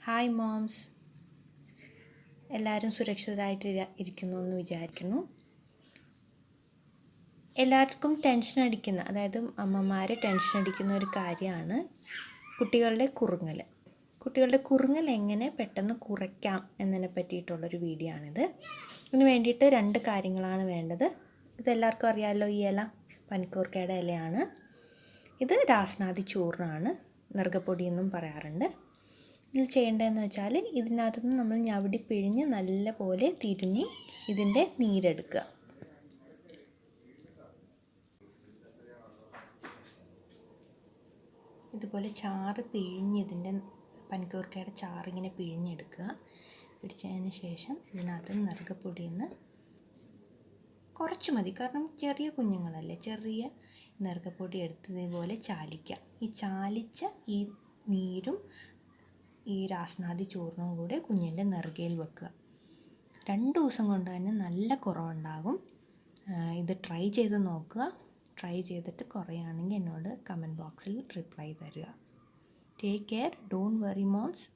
Hi moms, എല്ലാവരും സുരക്ഷിതരായിട്ട് ഇരിക്കുന്നു എന്ന് വിചാരിക്കുന്നു. എല്ലാവർക്കും ടെൻഷൻ അടിക്കുന്ന, അതായത് അമ്മമാരെ ടെൻഷൻ അടിക്കുന്ന ഒരു കാര്യമാണ് കുട്ടികളുടെ കുറുങ്ങൽ. കുട്ടികളുടെ കുറുങ്ങൽ എങ്ങനെ പെട്ടെന്ന് കുറയ്ക്കാം എന്നതിനെ പറ്റിയിട്ടുള്ളൊരു വീഡിയോ ആണിത്. ഇതിന് വേണ്ടിയിട്ട് 2 കാര്യങ്ങളാണ് വേണ്ടത്. ഇതെല്ലാവർക്കും അറിയാമല്ലോ, ഈ ഇല പനിക്കൂർക്കയുടെ ഇലയാണ്. ഇത് രാസ്നാദി ചൂർണ്ണമാണ്, നെറുകപ്പൊടി എന്നും പറയാറുണ്ട്. ഇതിൽ ചെയ്യേണ്ടതെന്ന് വെച്ചാൽ ഇതിനകത്ത് നിന്ന് നമ്മൾ ഞവടി പിഴിഞ്ഞ് നല്ല പോലെ തിരുമ്മി ഇതിൻ്റെ നീരെടുക്കുക. ഇതുപോലെ ചാറ് പിഴിഞ്ഞ് ഇതിൻ്റെ പനിക്കൂർക്കയുടെ ചാറിങ്ങനെ പിഴിഞ്ഞെടുക്കുക. പിടിച്ചതിന് ശേഷം ഇതിനകത്ത് നെറുകപ്പൊടിയിൽ നിന്ന് കുറച്ച് മതി, കാരണം ചെറിയ കുഞ്ഞുങ്ങളല്ലേ, ചെറിയ നെറുകപ്പൊടി എടുത്ത് ഇതുപോലെ ചാലിക്കുക. ഈ ചാലിച്ച ഈ നീരും ഈ രാസ്നാദി ചൂർണവും കൂടെ കുഞ്ഞിൻ്റെ നെറുകയിൽ വെക്കുക. 2 ദിവസം കൊണ്ട് തന്നെ നല്ല കുറവുണ്ടാകും. ഇത് ട്രൈ ചെയ്ത് നോക്കുക. ട്രൈ ചെയ്തിട്ട് കുറയുകയാണെങ്കിൽ എന്നോട് കമൻറ്റ് ബോക്സിൽ റിപ്ലൈ തരിക. Take care. Don't worry moms.